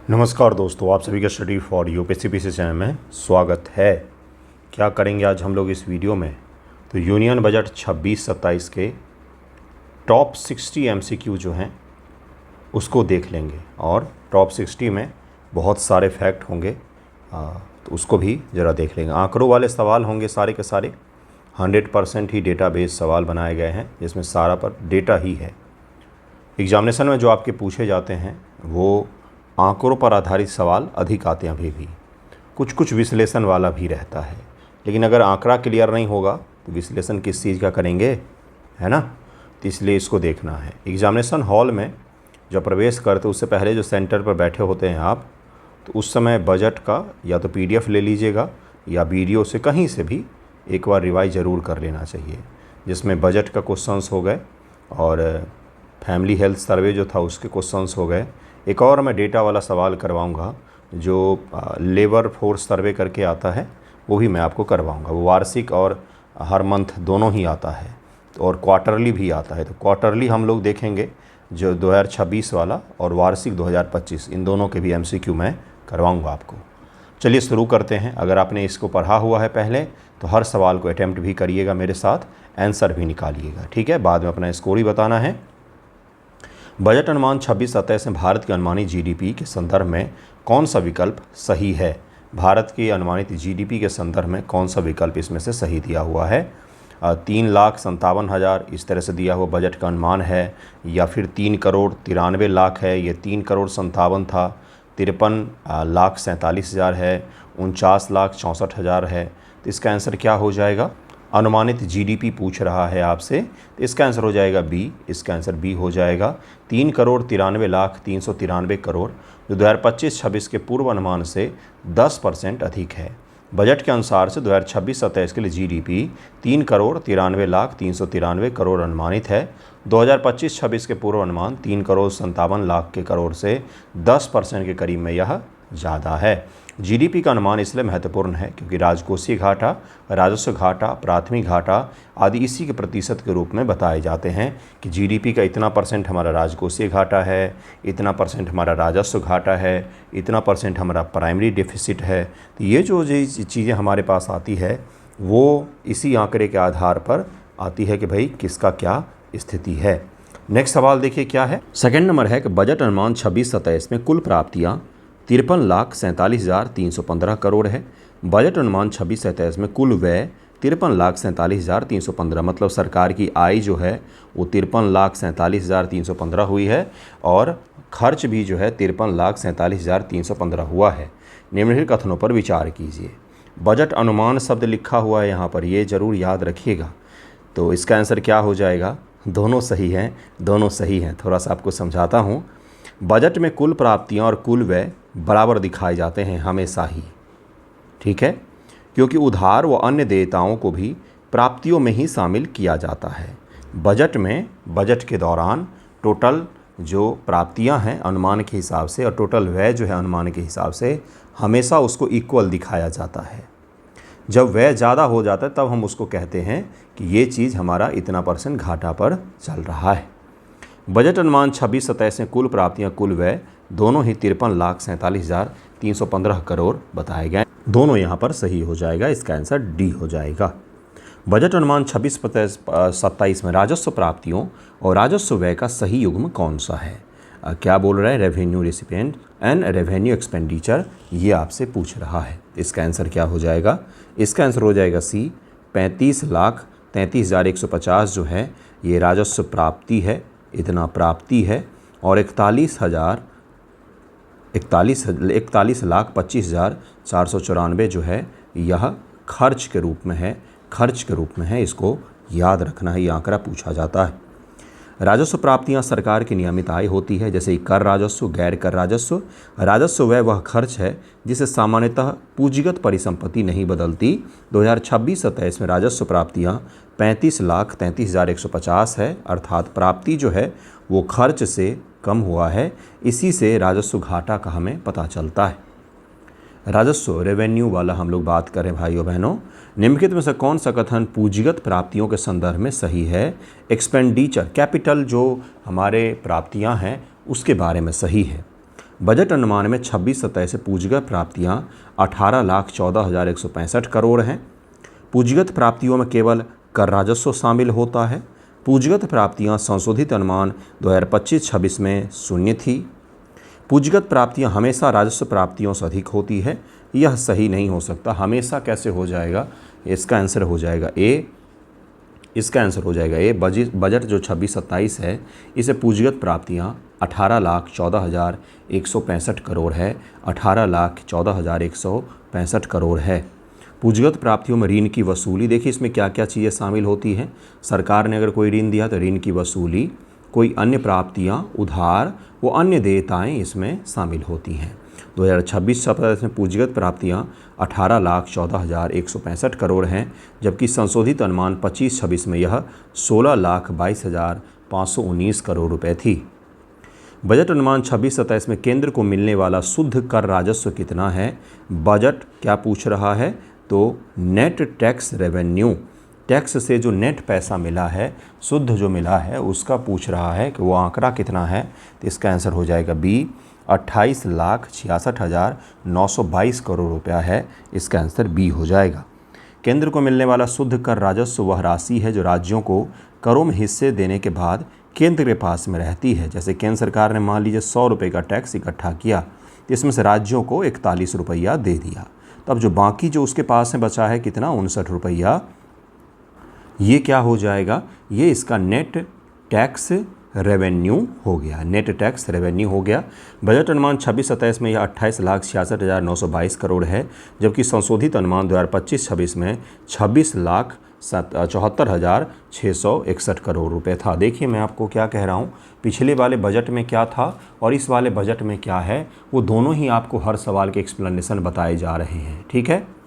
नमस्कार दोस्तों, आप सभी का स्टडी फॉर यूपीएससी चैनल में स्वागत है। क्या करेंगे आज हम लोग इस वीडियो में, तो यूनियन बजट 26-27 के टॉप 60 एमसीक्यू जो हैं उसको देख लेंगे और टॉप 60 में बहुत सारे फैक्ट होंगे, तो उसको भी ज़रा देख लेंगे। आंकड़ों वाले सवाल होंगे सारे के सारे, 100% ही डेटाबेस सवाल बनाए गए हैं जिसमें सारा पर डेटा ही है। एग्जामिनेशन में जो आपके पूछे जाते हैं वो आंकड़ों पर आधारित सवाल अधिक आते हैं, अभी भी कुछ विश्लेषण वाला भी रहता है, लेकिन अगर आंकड़ा क्लियर नहीं होगा तो विश्लेषण किस चीज़ का करेंगे, है ना। तो इसलिए इसको देखना है। एग्जामिनेशन हॉल में जब प्रवेश करते उससे पहले जो सेंटर पर बैठे होते हैं आप, तो उस समय बजट का या तो PDF ले लीजिएगा या वीडियो से कहीं से भी एक बार रिवाइज ज़रूर कर लेना चाहिए, जिसमें बजट का क्वेश्चंस हो गए और फैमिली हेल्थ सर्वे जो था उसके क्वेश्चंस हो गए। एक और मैं डेटा वाला सवाल करवाऊंगा जो लेबर फोर्स सर्वे करके आता है, वो भी मैं आपको करवाऊंगा। वो वार्षिक और हर मंथ दोनों ही आता है और क्वार्टरली भी आता है। तो क्वार्टरली हम लोग देखेंगे जो 2026 वाला और वार्षिक 2025, इन दोनों के भी MCQ मैं करवाऊंगा आपको। चलिए शुरू करते हैं। अगर आपने इसको पढ़ा हुआ है पहले तो हर सवाल को अटैम्प्ट भी करिएगा मेरे साथ, आंसर भी निकालिएगा, ठीक है। बाद में अपना स्कोर ही बताना है। बजट अनुमान 26-27 में भारत की अनुमानित GDP के संदर्भ में कौन सा विकल्प सही है। भारत की अनुमानित GDP के संदर्भ में कौन सा विकल्प इसमें से सही दिया हुआ है। 3,57,000 इस तरह से दिया हुआ बजट का अनुमान है, या फिर 3,93,00,000 है, ये 3,57,00,000 था, 53,47,000 है, 49,64,000 है। तो इसका आंसर क्या हो जाएगा। अनुमानित GDP पूछ रहा है आपसे, तो इसका आंसर हो जाएगा B। इसका आंसर B हो जाएगा। 3,93,393 करोड़ जो 2025-26 के पूर्व अनुमान से 10% अधिक है। बजट के अनुसार से 2026-27 के लिए GDP 3,93,393 करोड़ अनुमानित है। 2025-26 के पूर्व अनुमान 3,57,00,000 के करोड़ से 10% के करीब में यह ज़्यादा है। GDP का अनुमान इसलिए महत्वपूर्ण है क्योंकि राजकोषीय घाटा, राजस्व घाटा, प्राथमिक घाटा आदि इसी के प्रतिशत के रूप में बताए जाते हैं कि GDP का इतना % हमारा राजकोषीय घाटा है, इतना % हमारा राजस्व घाटा है, इतना % हमारा प्राइमरी डेफिसिट है। तो ये जो चीज़ें हमारे पास आती है वो इसी आंकड़े के आधार पर आती है कि भाई किसका क्या स्थिति है। नेक्स्ट सवाल देखिए क्या है। सेकेंड नंबर है कि बजट अनुमान 26-27 में कुल प्राप्तियाँ 53,47,315 करोड़ है। बजट अनुमान 26-27 में कुल व्यय 53,47,315, मतलब सरकार की आय जो है वो 53,47,315 हुई है और खर्च भी जो है 53,47,315 हुआ है। निम्नलिखित कथनों पर विचार कीजिए। बजट अनुमान शब्द लिखा हुआ है यहाँ पर, ये ज़रूर याद रखिएगा। तो इसका आंसर क्या हो जाएगा। दोनों सही हैं, दोनों सही हैं। थोड़ा सा आपको समझाता हूँ। बजट में कुल प्राप्तियाँ और कुल व्यय बराबर दिखाए जाते हैं हमेशा ही, ठीक है, क्योंकि उधार व अन्य देयताओं को भी प्राप्तियों में ही शामिल किया जाता है। बजट में बजट के दौरान टोटल जो प्राप्तियां हैं अनुमान के हिसाब से और टोटल व्यय जो है अनुमान के हिसाब से हमेशा उसको इक्वल दिखाया जाता है। जब व्यय ज़्यादा हो जाता है तब हम उसको कहते हैं कि ये चीज़ हमारा इतना % घाटा पर चल रहा है। बजट अनुमान 26-27 में कुल प्राप्तियां कुल व्यय दोनों ही 53,47,315 करोड़ बताए गए। दोनों यहाँ पर सही हो जाएगा। इसका आंसर D हो जाएगा। बजट अनुमान 26-27 में राजस्व प्राप्तियों और राजस्व व्यय का सही युग्म कौन सा है। क्या बोल रहा है, revenue recipient and revenue expenditure, ये आपसे पूछ रहा है। इसका आंसर क्या हो जाएगा। इसका आंसर हो जाएगा C। 35,33,150 जो है ये राजस्व प्राप्ति है, इतना प्राप्ति है, और 41,25,494 जो है यह खर्च के रूप में है, खर्च के रूप में है। इसको याद रखना है, ये आंकड़ा पूछा जाता है। राजस्व प्राप्तियां सरकार की नियमित आय होती है, जैसे कर राजस्व, गैर कर राजस्व। राजस्व व्यय वह खर्च है जिसे सामान्यतः पूंजीगत परिसंपत्ति नहीं बदलती। 2026-27 में राजस्व प्राप्तियां 35,33,150 है, अर्थात प्राप्ति जो है वो खर्च से कम हुआ है। इसी से राजस्व घाटा का हमें पता चलता है। राजस्व रेवेन्यू वाला हम लोग बात करें भाइयों बहनों, निम्नलिखित में से कौन सा कथन पूंजीगत प्राप्तियों के संदर्भ में सही है। एक्सपेंडिचर कैपिटल जो हमारे प्राप्तियां हैं उसके बारे में सही है। बजट अनुमान में 26-27 से पूंजीगत प्राप्तियां 18,14,165 करोड़ हैं। पूंजीगत प्राप्तियों में केवल कर राजस्व शामिल होता है। पूंजीगत प्राप्तियां संशोधित अनुमान 2025-26 में शून्य थी। पूंजीगत प्राप्तियां हमेशा राजस्व प्राप्तियों से अधिक होती है, यह सही नहीं हो सकता। हमेशा कैसे हो जाएगा? इसका आंसर हो जाएगा ए। इसका आंसर हो जाएगा ए। बजट जो 26-27 है, इसे पूंजीगत प्राप्तियां 18,14,165 करोड़ है। 18,14,165 करोड़ है। पूंजीगत प्राप्तियों में ऋण की वसूली, देखिए इसमें क्या क्या चीज़ें शामिल होती हैं। सरकार ने अगर कोई ऋण दिया तो ऋण की वसूली, कोई अन्य प्राप्तियां, उधार, वो अन्य देयताएं इसमें शामिल होती हैं। 2026-27 में पूंजीगत प्राप्तियां 18,14,165 करोड़ हैं, जबकि संशोधित अनुमान 25-26 में यह 16,22,519 करोड़ रुपए थी। बजट अनुमान 26-27 में केंद्र को मिलने वाला शुद्ध कर राजस्व कितना है? बजट क्या पूछ रहा है? तो नेट टैक्स रेवेन्यू, टैक्स से जो नेट पैसा मिला है, शुद्ध जो मिला है, उसका पूछ रहा है कि वो आंकड़ा कितना है। तो इसका आंसर हो जाएगा बी, 28,66,922 करोड़ रुपया है। इसका आंसर बी हो जाएगा। केंद्र को मिलने वाला शुद्ध कर राजस्व वह राशि है जो राज्यों को करों में हिस्से देने के बाद केंद्र के पास में रहती है। जैसे केंद्र सरकार ने मान लीजिए 100 रुपये का टैक्स इकट्ठा किया, तो इसमें से राज्यों को 41 रुपया दे दिया। तो अब जो बाकी जो उसके पास में बचा है कितना, 59 रुपया, ये क्या हो जाएगा? ये इसका नेट टैक्स रेवेन्यू हो गया। नेट टैक्स रेवेन्यू हो गया। बजट अनुमान 26-27 में यह 28,66,922 करोड़ है, जबकि संशोधित अनुमान 2025-26 में 26,74,661 करोड़ रुपए था। देखिए मैं आपको क्या कह रहा हूँ, पिछले वाले बजट में क्या था और इस वाले बजट में क्या है, वो दोनों ही आपको हर सवाल के एक्सप्लेनेशन बताए जा रहे हैं। ठीक है।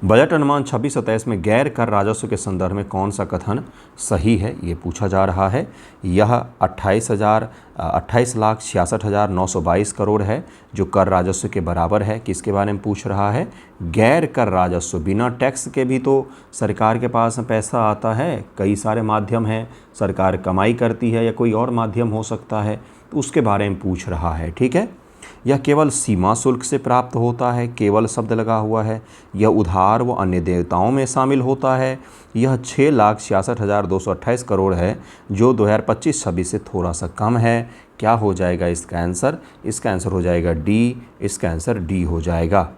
बजट अनुमान 26-27 में गैर कर राजस्व के संदर्भ में कौन सा कथन सही है, ये पूछा जा रहा है। यह 28,66,922 करोड़ है, जो कर राजस्व के बराबर है। किसके बारे में पूछ रहा है? गैर कर राजस्व। बिना टैक्स के भी तो सरकार के पास पैसा आता है, कई सारे माध्यम हैं, सरकार कमाई करती है या कोई और माध्यम हो सकता है, तो उसके बारे में पूछ रहा है। ठीक है। यह केवल सीमा शुल्क से प्राप्त होता है, केवल शब्द लगा हुआ है। यह उधार व अन्य देयताओं में शामिल होता है। यह 6,66,228 करोड़ है, जो 2025-26 से थोड़ा सा कम है। क्या हो जाएगा इसका आंसर? इसका आंसर हो जाएगा डी। इसका आंसर डी हो जाएगा।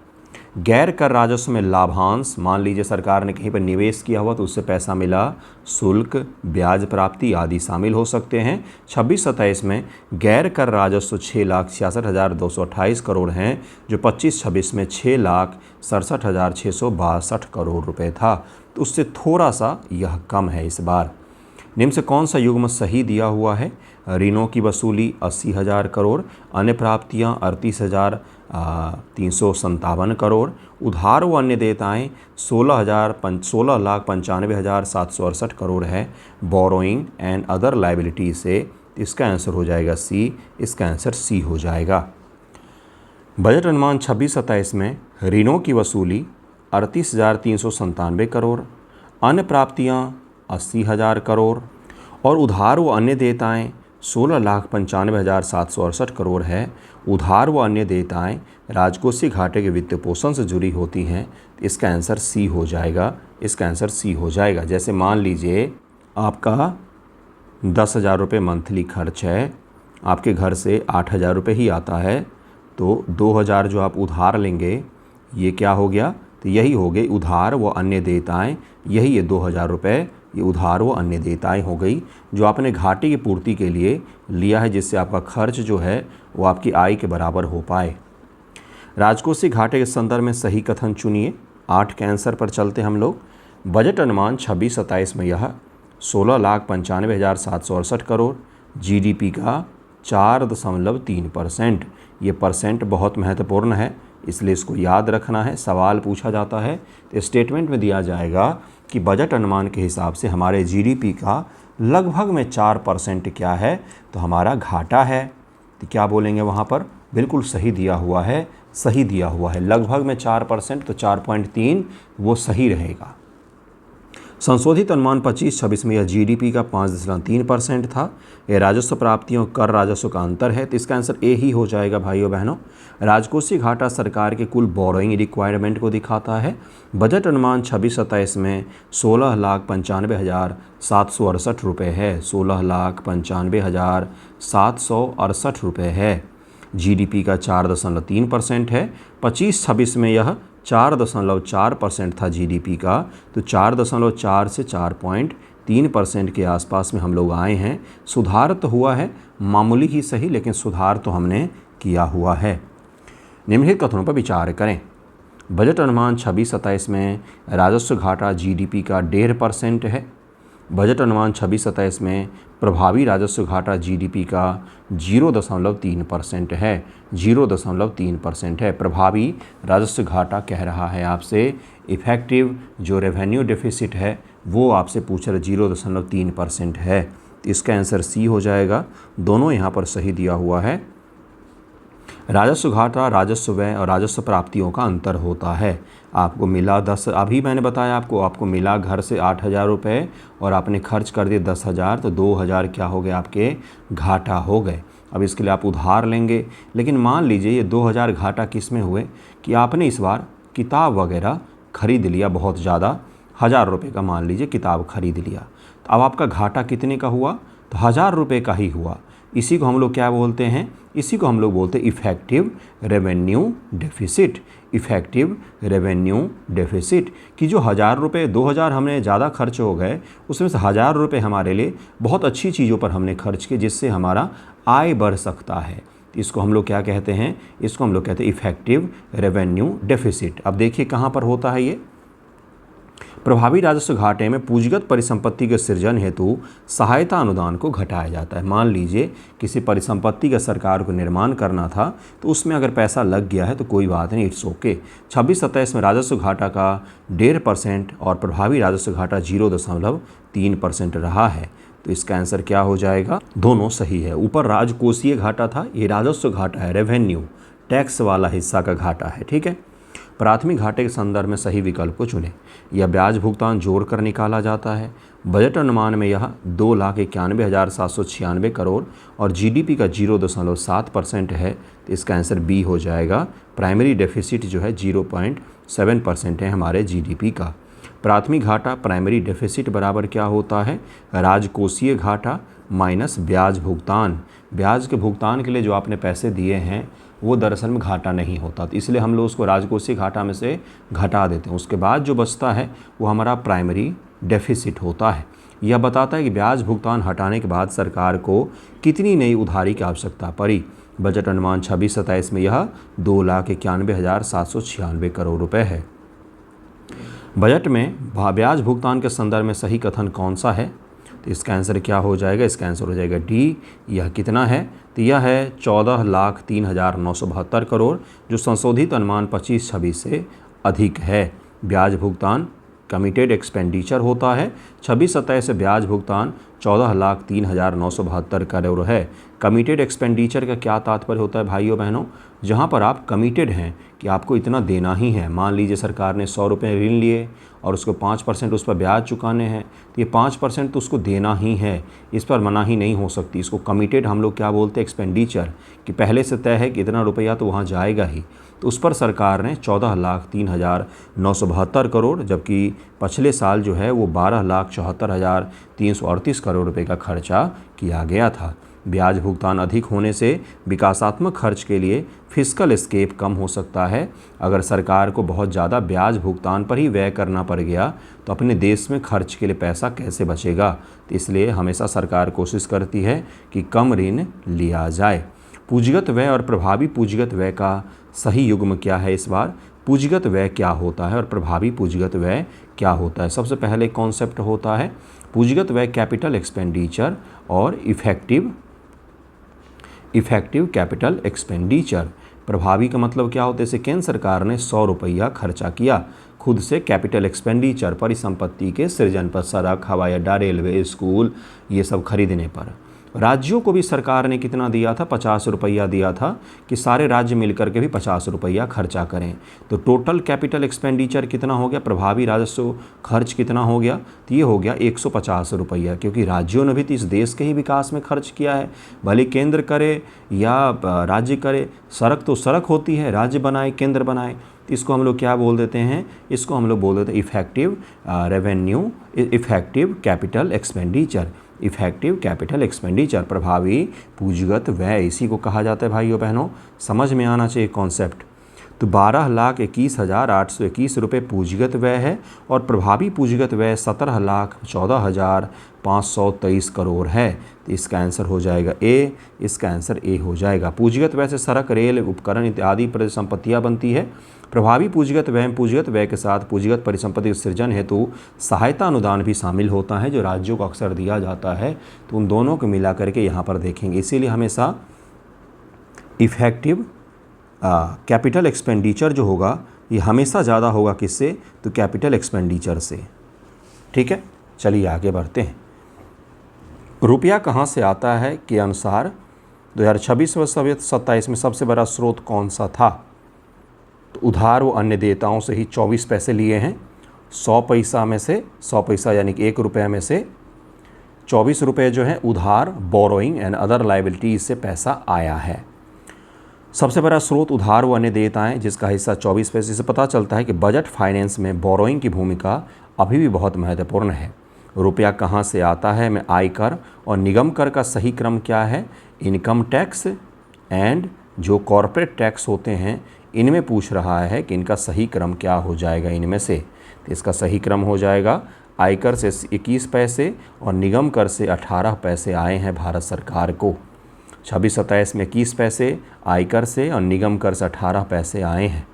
गैर कर राजस्व में लाभांश, मान लीजिए सरकार ने कहीं पर निवेश किया हुआ तो उससे पैसा मिला, शुल्क, ब्याज प्राप्ति आदि शामिल हो सकते हैं। 26-27 में गैर कर राजस्व 6,66,228 करोड़ हैं, जो 25-26 में 6,67,662 करोड़ रुपए था। तो उससे थोड़ा सा यह कम है इस बार। निम्न से कौन सा युग्म सही दिया हुआ है? ऋणों की वसूली 80,000 करोड़, अन्य प्राप्तियाँ 38,357 करोड़, उधार व अन्य देयताएँ 16,95,768 करोड़ है। बोरोइंग एंड अदर लाइबिलिटी से इसका आंसर हो जाएगा सी। इसका आंसर सी हो जाएगा। बजट अनुमान 26-27 में ऋणों की वसूली 38,397 करोड़, अन्य प्राप्तियाँ 80,000 करोड़ और उधार व अन्य देयताएँ 16,95,768 करोड़ है। उधार व अन्य देयताएँ राजकोषीय घाटे के वित्त पोषण से जुड़ी होती हैं। इसका आंसर सी हो जाएगा। इसका आंसर सी हो जाएगा। जैसे मान लीजिए आपका 10,000 रुपये मंथली खर्च है, आपके घर से 8,000 रुपये ही आता है, तो 2,000 जो आप उधार लेंगे, ये क्या हो गया? तो यही हो गई उधार व अन्य देयताएँ। यही ये 2,000 रुपये, ये उधार व अन्य देयताएँ हो गई, जो आपने घाटे की पूर्ति के लिए लिया है, जिससे आपका खर्च जो है वो आपकी आय के बराबर हो पाए। राजकोषीय घाटे के संदर्भ में सही कथन चुनिए। 8 के आंसर पर चलते हम लोग। बजट अनुमान 26-27 में यह 16,95,768 करोड़, जीडीपी का 4.3%। ये परसेंट बहुत महत्वपूर्ण है, इसलिए इसको याद रखना है। सवाल पूछा जाता है तो स्टेटमेंट में दिया जाएगा कि बजट अनुमान के हिसाब से हमारे जीडीपी का लगभग में 4% क्या है, तो हमारा घाटा है। तो क्या बोलेंगे वहाँ पर? बिल्कुल सही दिया हुआ है, सही दिया हुआ है। लगभग में 4%, तो 4.3 वो सही रहेगा। संशोधित अनुमान 25-26 में यह जीडीपी का 5.3% था। यह राजस्व प्राप्तियों कर राजस्व का अंतर है, तो इसका आंसर ए ही हो जाएगा भाइयों बहनों। राजकोषीय घाटा सरकार के कुल बोरोइंग रिक्वायरमेंट को दिखाता है। बजट अनुमान 26-27 में 16,95,768 रुपये है। 16,95,768 रुपये है। जीडीपी का 4.3% है। 25-26 में यह 4.4% था जीडीपी का, तो 4.4 से 4.3% के आसपास में हम लोग आए हैं। सुधार तो हुआ है, मामूली ही सही, लेकिन सुधार तो हमने किया हुआ है। निम्नलिखित कथनों पर विचार करें। बजट अनुमान 26-27 में राजस्व घाटा जीडीपी का 1.5% है। बजट अनुमान 26-27 में प्रभावी राजस्व घाटा जीडीपी का 0.3% है। 0.3% है। प्रभावी राजस्व घाटा कह रहा है आपसे, इफेक्टिव जो रेवेन्यू डेफिसिट है वो आपसे पूछ रहा 0.3% है। इसका आंसर सी हो जाएगा। दोनों यहाँ पर सही दिया हुआ है। राजस्व घाटा राजस्व व्यय और राजस्व प्राप्तियों का अंतर होता है। आपको मिला 10, अभी मैंने बताया आपको मिला घर से 8,000 रुपये और आपने खर्च कर दिए 10,000, तो 2,000 क्या हो गए आपके घाटा हो गए। अब इसके लिए आप उधार लेंगे, लेकिन मान लीजिए ये 2,000 घाटा किस में हुए कि आपने इस बार किताब वगैरह खरीद लिया, बहुत ज़्यादा 1,000 रुपये का मान लीजिए किताब खरीद लिया, तो अब आपका घाटा कितने का हुआ, तो 1,000 रुपये का ही हुआ। इसी को हम लोग क्या बोलते हैं, इसी को हम लोग बोलते हैं effective revenue deficit. Effective revenue deficit कि जो 1,000 रुपये 2,000 हमने ज़्यादा खर्च हो गए, उसमें से 1,000 रुपये हमारे लिए बहुत अच्छी चीज़ों पर हमने खर्च किए, जिससे हमारा आय बढ़ सकता है। इसको हम लोग क्या कहते हैं, इसको हम लोग कहते हैं इफ़ेक्टिव रेवेन्यू डेफिसिट। अब देखिए कहाँ पर होता है ये। प्रभावी राजस्व घाटे में पूंजीगत परिसंपत्ति के सृजन हेतु सहायता अनुदान को घटाया जाता है। मान लीजिए किसी परिसंपत्ति का सरकार को निर्माण करना था, तो उसमें अगर पैसा लग गया है तो कोई बात नहीं, इट्स ओके। 26-27 में राजस्व घाटा का 1.5% और प्रभावी राजस्व घाटा 0.3% रहा है, तो इसका आंसर क्या हो जाएगा, दोनों सही है। ऊपर राजकोषीय घाटा था, ये राजस्व घाटा है, रेवेन्यू टैक्स वाला हिस्सा का घाटा है, ठीक है। प्राथमिक घाटे के संदर्भ में सही विकल्प को चुनें। यह ब्याज भुगतान जोड़कर निकाला जाता है। बजट अनुमान में यह 2,91,796 करोड़ और जीडीपी का 0.7% है, तो इसका आंसर बी हो जाएगा। प्राइमरी डेफिसिट जो है 0.7% है हमारे जीडीपी का। प्राथमिक घाटा प्राइमरी डेफिसिट बराबर क्या होता है, राजकोषीय घाटा माइनस ब्याज भुगतान। ब्याज के भुगतान के लिए जो आपने पैसे दिए हैं वो दरअसल में घाटा नहीं होता, तो इसलिए हम लोग उसको राजकोषीय घाटा में से घटा देते हैं। उसके बाद जो बचता है वो हमारा प्राइमरी डेफिसिट होता है। यह बताता है कि ब्याज भुगतान हटाने के बाद सरकार को कितनी नई उधारी की आवश्यकता पड़ी। बजट अनुमान 26-27 में यह 2,91,796 करोड़ रुपये है। बजट में ब्याज भुगतान के संदर्भ में सही कथन कौन सा है, तो इसका आंसर क्या हो जाएगा, इसका आंसर हो जाएगा डी। यह कितना है, तो यह है 14,03,972 करोड़, जो संशोधित अनुमान 25-26 से अधिक है। ब्याज भुगतान कमिटेड एक्सपेंडिचर होता है। 26-27 से ब्याज भुगतान 14,03,972 करोड़ है। कमिटेड एक्सपेंडिचर का क्या तात्पर्य होता है भाइयों बहनों, जहाँ पर आप कमिटेड हैं कि आपको इतना देना ही है। मान लीजिए सरकार ने 100 रुपये ऋण लिए और उसको 5% उस पर ब्याज चुकाने हैं, तो ये 5% तो उसको देना ही है, इस पर मनाही नहीं हो सकती। इसको कमिटेड हम लोग क्या बोलते हैं, एक्सपेंडिचर, कि पहले से तय है कि इतना रुपया तो वहाँ जाएगा ही। तो उस पर सरकार ने 14,03,972 करोड़, जबकि पिछले साल जो है वो 12,74,338 करोड़ रुपए का खर्चा किया गया था। ब्याज भुगतान अधिक होने से विकासात्मक खर्च के लिए फिस्कल एस्केप कम हो सकता है। अगर सरकार को बहुत ज़्यादा ब्याज भुगतान पर ही व्यय करना पड़ गया तो अपने देश में खर्च के लिए पैसा कैसे बचेगा, तो इसलिए हमेशा सरकार कोशिश करती है कि कम ऋण लिया जाए। पूंजीगत व्यय और प्रभावी पूंजीगत व्यय का सही युग्म क्या है। इस बार पूंजीगत व्यय क्या होता है और प्रभावी पूंजीगत व्यय क्या होता है। सबसे पहले कॉन्सेप्ट होता है पूंजीगत व्यय कैपिटल एक्सपेंडिचर और इफेक्टिव कैपिटल एक्सपेंडिचर। प्रभावी का मतलब क्या होता है, जैसे केंद्र सरकार ने 100 रुपया खर्चा किया खुद से कैपिटल एक्सपेंडिचर परिसंपत्ति के सृजन पर, सड़क, हवाई अड्डा, रेलवे, स्कूल, ये सब खरीदने पर। राज्यों को भी सरकार ने कितना दिया था, 50 रुपया दिया था कि सारे राज्य मिलकर के भी 50 रुपया खर्चा करें। तो टोटल कैपिटल एक्सपेंडिचर कितना हो गया, प्रभावी राजस्व खर्च कितना हो गया, तो ये हो गया 150 रुपया, क्योंकि राज्यों ने भी तो इस देश के ही विकास में खर्च किया है। भले केंद्र करे या राज्य करे, सड़क तो सड़क होती है, राज्य बनाए केंद्र बनाए, तो इसको हम लोग क्या बोल देते हैं, इसको हम लोग बोल देते हैं effective revenue, effective capital expenditure, effective capital expenditure, प्रभावी पूंजीगत व्यय, इसी को कहा जाता है भाइयों बहनों, समझ में आना चाहिए कॉन्सेप्ट। तो 12,21,821 रुपये पूंजीगत व्यय है और प्रभावी पूंजीगत व्यय 17,14,523 करोड़ है। तो इसका आंसर हो जाएगा ए, इसका आंसर ए हो जाएगा। पूंजीगत व्यय से सड़क, रेल, उपकरण इत्यादि परिसंपत्तियाँ बनती है। प्रभावी पूंजीगत व्यय में पूंजीगत व्यय के साथ पूंजीगत परिसंपत्ति सृजन हेतु सहायता अनुदान भी शामिल होता है, जो राज्यों को अक्सर दिया जाता है। तो उन दोनों को मिला करके यहाँ पर देखेंगे, इसीलिए हमेशा इफेक्टिव कैपिटल एक्सपेंडिचर जो होगा ये हमेशा ज़्यादा होगा किससे, तो कैपिटल एक्सपेंडिचर से। ठीक है, चलिए आगे बढ़ते हैं। रुपया कहाँ से आता है के अनुसार 2026 व 27 में सबसे बड़ा स्रोत कौन सा था, तो उधार व अन्य देयताओं से ही 24 पैसे लिए हैं। 100 पैसा में से, 100 पैसा यानी कि 1 रुपये में से 24 रुपये जो है उधार, बोरोइंग एंड अदर लाइबिलिटीज से पैसा आया है। सबसे बड़ा स्रोत उधार व अन्य देयताएं, जिसका हिस्सा 24 पैसे से पता चलता है कि बजट फाइनेंस में बोरोइंग की भूमिका अभी भी बहुत महत्वपूर्ण है। रुपया कहाँ से आता है में आयकर और निगम कर का सही क्रम क्या है, इनकम टैक्स एंड जो कॉरपोरेट टैक्स होते हैं इनमें पूछ रहा है कि इनका सही क्रम क्या हो जाएगा इनमें से। तो इसका सही क्रम हो जाएगा आयकर से 21 पैसे और निगम कर से 18 पैसे आए हैं भारत सरकार को। 26-27 में 21 पैसे आयकर से और निगम कर से 18 पैसे आए हैं।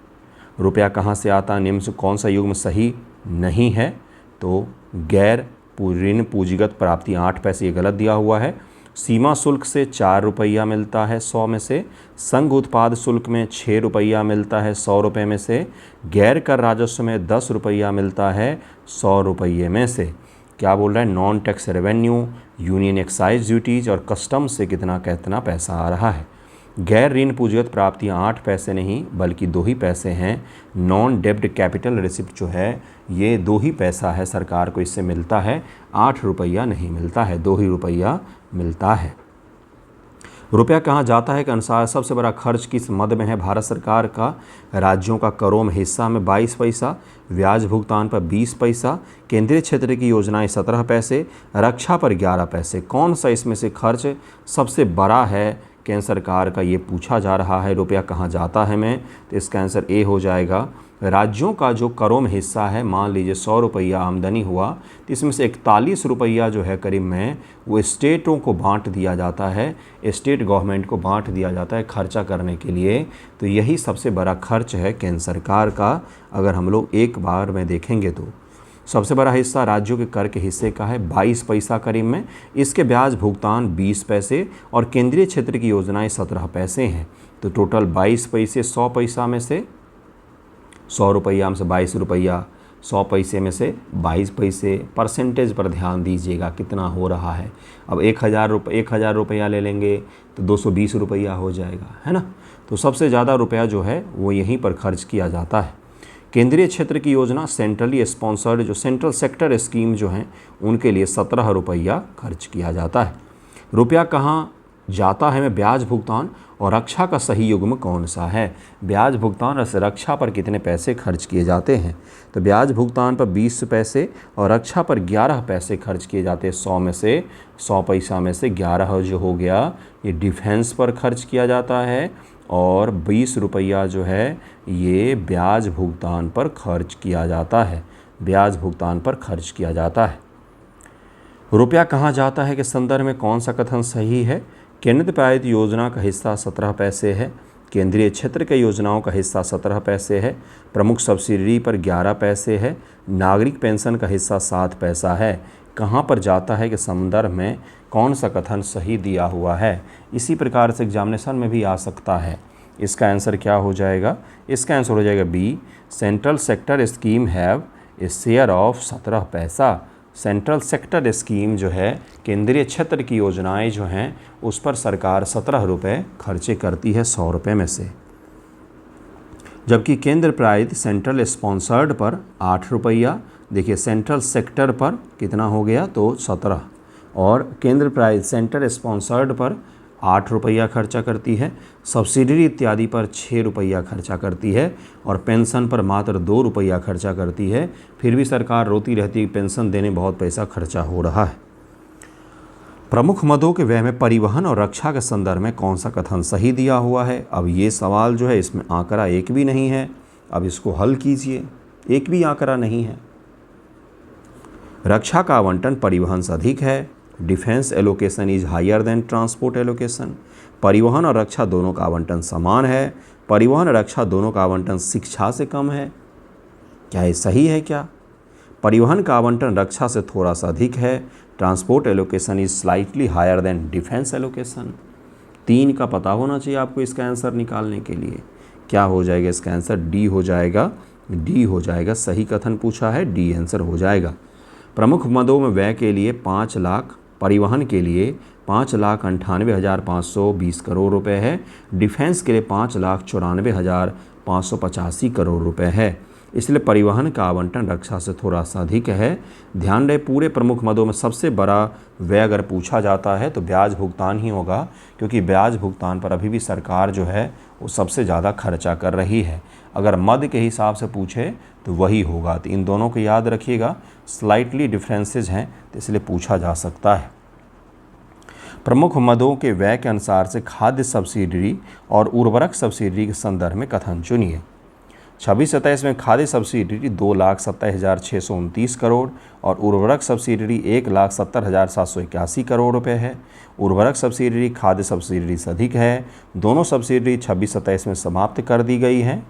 रुपया कहाँ से आता, निम्न से कौन सा युग्म सही नहीं है, तो गैर ऋण पूंजीगत प्राप्ति 8 पैसे, ये गलत दिया हुआ है। सीमा शुल्क से 4 रुपया मिलता है 100 में से। संघ उत्पाद शुल्क में 6 रुपया मिलता है 100 रुपये में से। गैर कर राजस्व में 10 रुपया मिलता है 100 रुपये में से। क्या बोल रहा है, non tax revenue, union excise duties और कस्टम से कितना पैसा आ रहा है। गैर ऋण पूंजीगत प्राप्तियाँ 8 पैसे नहीं बल्कि 2 ही पैसे हैं। नॉन डेब्ट कैपिटल रिसिप्ट जो है ये 2 ही पैसा है, सरकार को इससे मिलता है, 8 रुपया नहीं मिलता है, 2 ही रुपया मिलता है। रुपया कहाँ जाता है के अनुसार सबसे बड़ा खर्च किस मद में है भारत सरकार का, राज्यों का करों में हिस्सा में 22 पैसा, ब्याज भुगतान पर 20 पैसा, केंद्रीय क्षेत्र की योजनाएं 17 पैसे, रक्षा पर 11 पैसे। कौन सा इसमें से खर्च सबसे बड़ा है केंद्र सरकार का, ये पूछा जा रहा है। रुपया कहाँ जाता है में, तो इसका आंसर ए हो जाएगा। राज्यों का जो करों में हिस्सा है, मान लीजिए 100 रुपया आमदनी हुआ तो इसमें से 41 रुपया जो है करीब में वो स्टेटों को बांट दिया जाता है, स्टेट गवर्नमेंट को बांट दिया जाता है खर्चा करने के लिए। तो यही सबसे बड़ा खर्च है केंद्र सरकार का। अगर हम लोग एक बार में देखेंगे तो सबसे बड़ा हिस्सा राज्यों के कर के हिस्से का है 22 पैसा करीब में, इसके ब्याज भुगतान 20 पैसे और केंद्रीय क्षेत्र की योजनाएं 17 पैसे हैं। तो टोटल 22 पैसे 100 पैसा में से, 100 रुपया में से 22 रुपया, 100 पैसे में से 22 पैसे, परसेंटेज पर ध्यान दीजिएगा कितना हो रहा है। अब 1000 रुपया ले लेंगे तो 220 रुपया हो जाएगा, है ना। तो सबसे ज़्यादा रुपया जो है वो यहीं पर खर्च किया जाता है। केंद्रीय क्षेत्र की योजना सेंट्रली स्पॉन्सर्ड जो सेंट्रल सेक्टर स्कीम जो हैं उनके लिए 17 रुपया खर्च किया जाता है। रुपया कहाँ जाता है में ब्याज भुगतान और रक्षा का सही युग्म कौन सा है, ब्याज भुगतान और रक्षा पर कितने पैसे खर्च किए जाते हैं। तो ब्याज भुगतान पर 20 पैसे और रक्षा पर 11 पैसे खर्च किए जाते हैं। 100 में से 100 पैसा में से 11 जो हो गया ये डिफेंस पर खर्च किया जाता है और 20 रुपया जो है ये ब्याज भुगतान पर खर्च किया जाता है, ब्याज भुगतान पर खर्च किया जाता है। रुपया कहाँ जाता है के संदर्भ में कौन सा कथन सही है, केंद्र प्रायोजित योजना का हिस्सा 17 पैसे है, केंद्रीय क्षेत्र के योजनाओं का हिस्सा 17 पैसे है, प्रमुख सब्सिडी पर 11 पैसे है, नागरिक पेंशन का हिस्सा 7 पैसा है। कहाँ पर जाता है के संदर्भ में कौन सा कथन सही दिया हुआ है। इसी प्रकार से एग्जामिनेशन में भी आ सकता है। इसका आंसर क्या हो जाएगा, इसका आंसर हो जाएगा B, central sector scheme have a share of 17 paisa. Central sector scheme जो है, केंद्रीय क्षेत्र की योजनाएं जो हैं उस पर सरकार 17 रुपये खर्चे करती है 100 रुपये में से, जबकि केंद्र प्रायोजित सेंट्रल स्पॉन्सर्ड पर 8 रुपया। देखिए सेंट्रल सेक्टर पर कितना हो गया तो 17, और केंद्र प्रायोजित सेंट्रल स्पॉन्सर्ड पर 8 रुपया खर्चा करती है। सब्सिडरी इत्यादि पर 6 रुपया खर्चा करती है, और पेंशन पर मात्र 2 रुपया खर्चा करती है। फिर भी सरकार रोती रहती है पेंशन देने बहुत पैसा खर्चा हो रहा है। प्रमुख मदों के व्यय में परिवहन और रक्षा के संदर्भ में कौन सा कथन सही दिया हुआ है? अब ये सवाल जो है इसमें आंकड़ा एक भी नहीं है, अब इसको हल कीजिए, एक भी आंकड़ा नहीं है। रक्षा का आवंटन परिवहन से अधिक है। Defence allocation is higher than transport allocation. परिवहन और रक्षा दोनों का आवंटन समान है। परिवहन और रक्षा दोनों का आवंटन शिक्षा से कम है। क्या ये सही है क्या? परिवहन का आवंटन रक्षा से थोड़ा सा अधिक है। Transport allocation is slightly higher than defence allocation. 3 का पता होना चाहिए आपको इसका आंसर निकालने के लिए। क्या हो जाएगा इसका आंसर? डी हो जाएगा, डी हो जाएगा। सही कथन पूछा है, डी आंसर हो जाएगा। प्रमुख मदों में व्यय के लिए 5 लाख, परिवहन के लिए 5,98,520 करोड़ रुपए है। डिफेंस के लिए 5,94,585 करोड़ रुपए है। इसलिए परिवहन का आवंटन रक्षा से थोड़ा सा अधिक है। ध्यान रहे पूरे प्रमुख मदों में सबसे बड़ा व्यय अगर पूछा जाता है तो ब्याज भुगतान ही होगा, क्योंकि ब्याज भुगतान पर अभी भी सरकार जो है वो सबसे ज़्यादा खर्चा कर रही है। अगर मद के हिसाब से पूछे तो वही होगा। तो इन दोनों को याद रखिएगा, स्लाइटली डिफरेंसेस हैं तो इसलिए पूछा जा सकता है। प्रमुख मदों के व्यय के अनुसार से खाद्य सब्सिडी और उर्वरक सब्सिडी के संदर्भ में कथन चुनिए। 26-27 में खाद्य सब्सिडी 2,27,629 करोड़ और उर्वरक सब्सिडी 1,70,781 करोड़ रुपए है। उर्वरक सब्सिडी खाद्य सब्सिडी से अधिक है। दोनों सब्सिडी 26-27 में समाप्त कर दी गई हैं।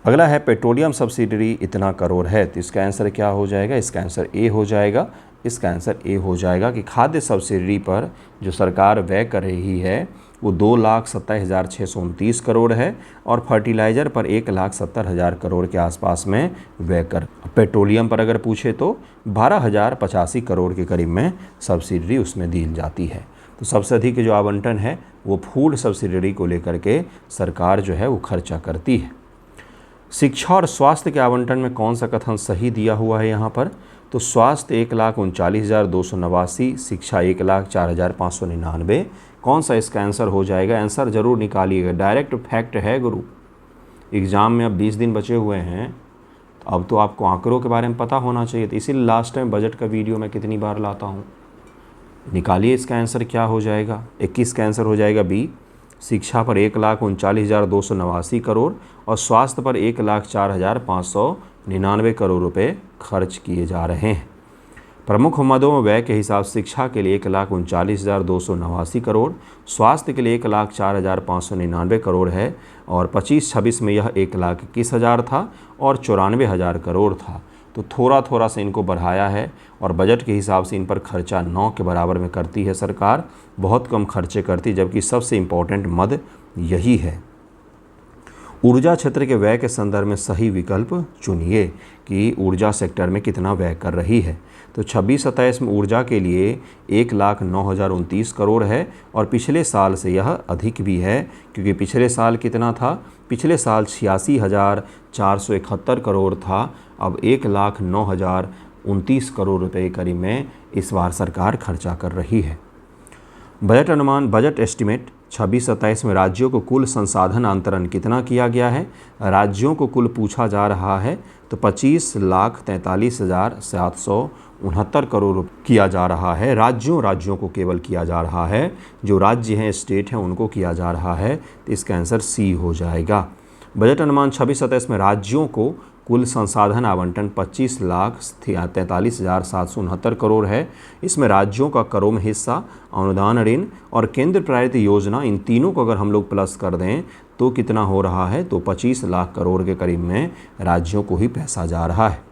अगला है पेट्रोलियम सब्सिडी इतना करोड़ है, तो इसका आंसर क्या हो जाएगा? इसका आंसर ए हो जाएगा। इसका आंसर ए हो जाएगा कि खाद्य सब्सिडी पर जो सरकार व्यय कर रही है वो 2,70,629 करोड़ है, और फर्टिलाइज़र पर 1,70,000 करोड़ के आसपास में व्यय कर। पेट्रोलियम पर अगर पूछे तो 12,085 करोड़ के करीब में सब्सिडी उसमें दी जाती है। तो सबसे अधिक जो आवंटन है वो फूड सब्सिडी को लेकर के सरकार जो है वो खर्चा करती है। शिक्षा और स्वास्थ्य के आवंटन में कौन सा कथन सही दिया हुआ है यहाँ पर? तो स्वास्थ्य 1,39,289, शिक्षा 1,04,599। कौन सा इसका आंसर हो जाएगा? आंसर जरूर निकालिएगा, डायरेक्ट फैक्ट है गुरु। एग्ज़ाम में अब 20 दिन बचे हुए हैं, तो अब तो आपको आंकड़ों के बारे में पता होना चाहिए। तो इसीलिए लास्ट टाइम बजट का वीडियो मैं कितनी बार लाता हूँ। निकालिए इसका आंसर क्या हो जाएगा? 21 का आंसर हो जाएगा बी। शिक्षा पर 1,39,289 करोड़ और स्वास्थ्य पर 1,04,599 करोड़ रुपए खर्च किए जा रहे हैं। प्रमुख मदों में व्यय के हिसाब शिक्षा के लिए 1,39,289 करोड़, स्वास्थ्य के लिए 1,04,599 करोड़ है, और 25-26 में यह 1,21,000 था और 94,000 करोड़ था। तो थोड़ा थोड़ा से इनको बढ़ाया है, और बजट के हिसाब से इन पर खर्चा 9 के बराबर में करती है सरकार, बहुत कम खर्चे करती, जबकि सबसे इम्पोर्टेंट मद यही है। ऊर्जा क्षेत्र के व्यय के संदर्भ में सही विकल्प चुनिए कि ऊर्जा सेक्टर में कितना व्यय कर रही है। तो 26-27 में ऊर्जा के लिए 1,09,029 करोड़ है, और पिछले साल से यह अधिक भी है, क्योंकि पिछले साल कितना था? पिछले साल 86,471 करोड़ था। अब 1,09,029 करोड़ रुपए के करीब में इस बार सरकार खर्चा कर रही है। बजट अनुमान, बजट एस्टिमेट 26-27 में राज्यों को कुल संसाधन अंतरण कितना किया गया है? राज्यों को कुल पूछा जा रहा है तो 25,43,769 करोड़ किया जा रहा है। राज्यों को केवल किया जा रहा है, जो राज्य हैं, स्टेट हैं, उनको किया जा रहा है। तो इसका आंसर सी हो जाएगा। बजट अनुमान 26-27 में राज्यों को कुल संसाधन आवंटन 25,43,769 करोड़ है। इसमें राज्यों का करों में हिस्सा, अनुदान, ऋण और केंद्र प्रायोजित योजना, इन तीनों को अगर हम लोग प्लस कर दें तो कितना हो रहा है? तो 25 लाख करोड़ के करीब में राज्यों को ही पैसा जा रहा है।